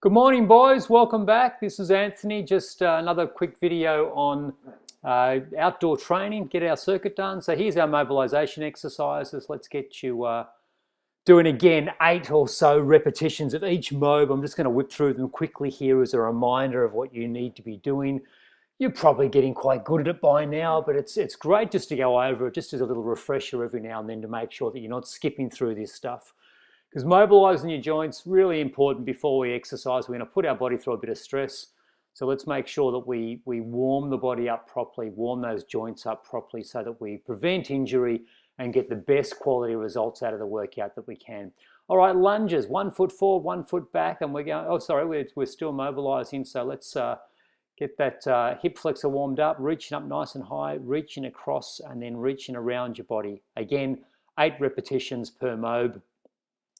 Good morning, boys. Welcome back. This is Anthony. Just another quick video on outdoor training, get our circuit done. So here's our mobilization exercises. Let's get you doing again 8 or so repetitions of each mob. I'm just going to whip through them quickly here as a reminder of what you need to be doing. You're probably getting quite good at it by now, but it's great just to go over it, just as a little refresher every now and then to make sure that you're not skipping through this stuff. Because mobilizing your joints, really important before we exercise. We're going to put our body through a bit of stress. So let's make sure that we warm the body up properly, warm those joints up properly so that we prevent injury and get the best quality results out of the workout that we can. All right, lunges, 1 foot forward, 1 foot back, and we're going, oh, sorry, we're still mobilizing. So let's get that hip flexor warmed up, reaching up nice and high, reaching across and then reaching around your body. Again, 8 repetitions per mob,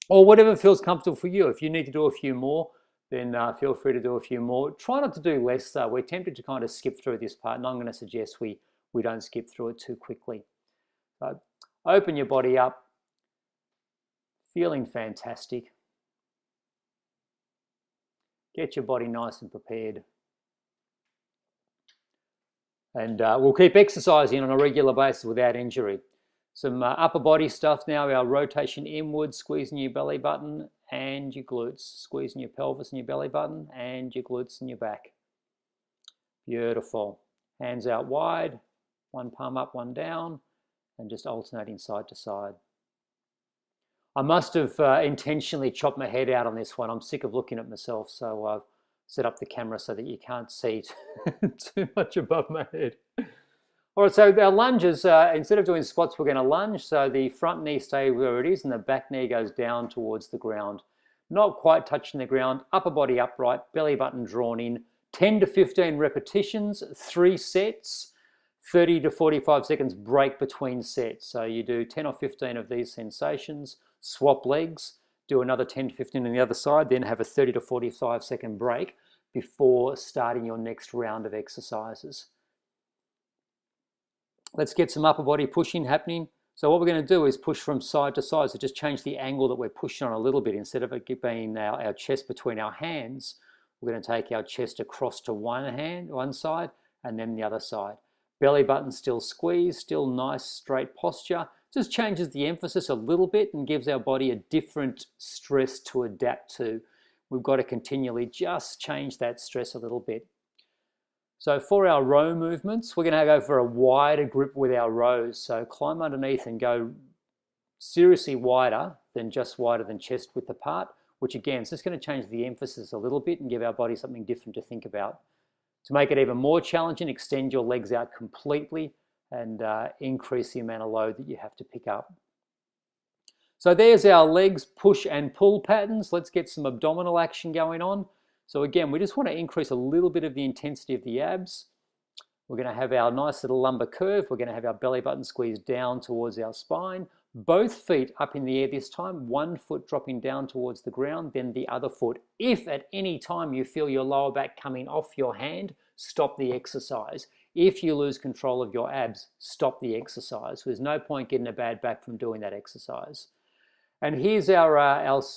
or whatever feels comfortable for you. If you need to do a few more, then feel free to do a few more. Try not to do less though. We're tempted to kind of skip through this part, and I'm going to suggest we don't skip through it too quickly. So open your body up, feeling fantastic. Get your body nice and prepared. And we'll keep exercising on a regular basis without injury. Some upper body stuff now, our rotation inwards, squeezing your belly button and your glutes, squeezing your pelvis and your belly button and your glutes and your back. Beautiful. Hands out wide, one palm up, one down, and just alternating side to side. I must have intentionally chopped my head out on this one. I'm sick of looking at myself, so I've set up the camera so that you can't see too much above my head. All right, so our lunges, instead of doing squats, we're going to lunge. So the front knee stays where it is and the back knee goes down towards the ground. Not quite touching the ground, upper body upright, belly button drawn in. 10 to 15 repetitions, 3 sets, 30 to 45 seconds break between sets. So you do 10 or 15 of these sensations, swap legs, do another 10 to 15 on the other side, then have a 30 to 45 second break before starting your next round of exercises. Let's get some upper body pushing happening. So what we're going to do is push from side to side. So just change the angle that we're pushing on a little bit. Instead of it being our chest between our hands, we're going to take our chest across to one side, and then the other side. Belly button still squeezed, still nice straight posture. Just changes the emphasis a little bit and gives our body a different stress to adapt to. We've got to continually just change that stress a little bit. So for our row movements, we're going to go for a wider grip with our rows. So climb underneath and go seriously wider than just wider than chest width apart, which again is just going to change the emphasis a little bit and give our body something different to think about. To make it even more challenging, extend your legs out completely and increase the amount of load that you have to pick up. So there's our legs push and pull patterns. Let's get some abdominal action going on. So again, we just want to increase a little bit of the intensity of the abs. We're going to have our nice little lumbar curve. We're going to have our belly button squeezed down towards our spine. Both feet up in the air this time, 1 foot dropping down towards the ground, then the other foot. If at any time you feel your lower back coming off your hand, stop the exercise. If you lose control of your abs, stop the exercise. There's no point getting a bad back from doing that exercise. And here's our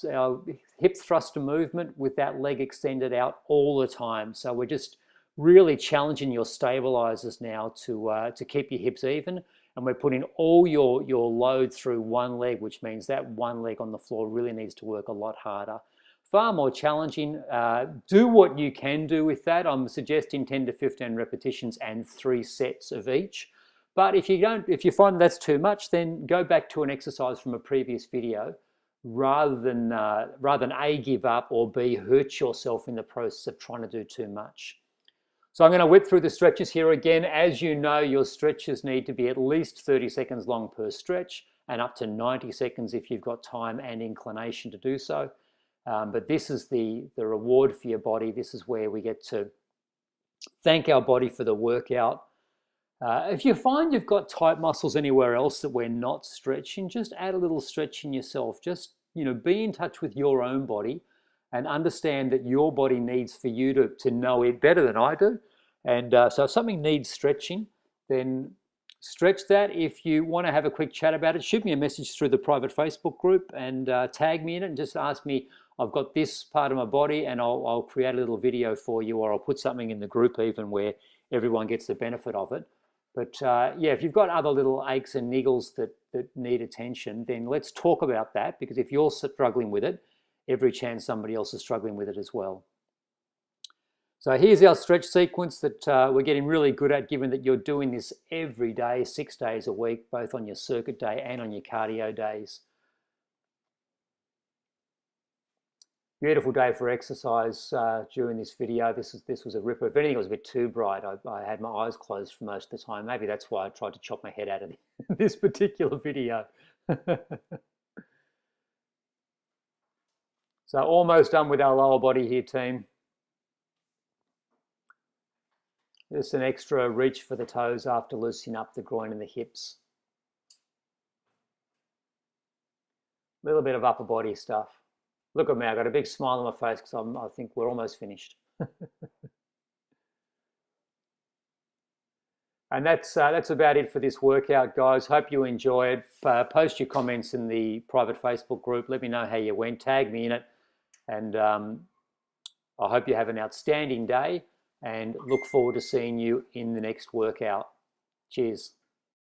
hip thruster movement with that leg extended out all the time. So we're just really challenging your stabilizers now to keep your hips even. And we're putting all your load through one leg, which means that one leg on the floor really needs to work a lot harder. Far more challenging. Do what you can do with that. I'm suggesting 10 to 15 repetitions and 3 sets of each. But if you find that's too much, then go back to an exercise from a previous video rather than A, give up, or B, hurt yourself in the process of trying to do too much. So I'm going to whip through the stretches here again. As you know, your stretches need to be at least 30 seconds long per stretch and up to 90 seconds if you've got time and inclination to do so. But this is the reward for your body. This is where we get to thank our body for the workout. If you find you've got tight muscles anywhere else that we're not stretching, just add a little stretching yourself. Just, be in touch with your own body and understand that your body needs for you to know it better than I do. And so if something needs stretching, then stretch that. If you want to have a quick chat about it, shoot me a message through the private Facebook group and tag me in it and just ask me I've got this part of my body, and I'll create a little video for you, or I'll put something in the group even where everyone gets the benefit of it. But yeah, if you've got other little aches and niggles that need attention, then let's talk about that, because if you're struggling with it, every chance somebody else is struggling with it as well. So here's our stretch sequence that we're getting really good at, given that you're doing this every day, 6 days a week, both on your circuit day and on your cardio days. Beautiful day for exercise during this video. This was a ripper. If anything, it was a bit too bright. I had my eyes closed for most of the time. Maybe that's why I tried to chop my head out of this particular video. So almost done with our lower body here, team. Just an extra reach for the toes after loosening up the groin and the hips. A little bit of upper body stuff. Look at me, I've got a big smile on my face because I think we're almost finished. And that's about it for this workout, guys. Hope you enjoyed. Post your comments in the private Facebook group. Let me know how you went. Tag me in it. And I hope you have an outstanding day, and look forward to seeing you in the next workout. Cheers.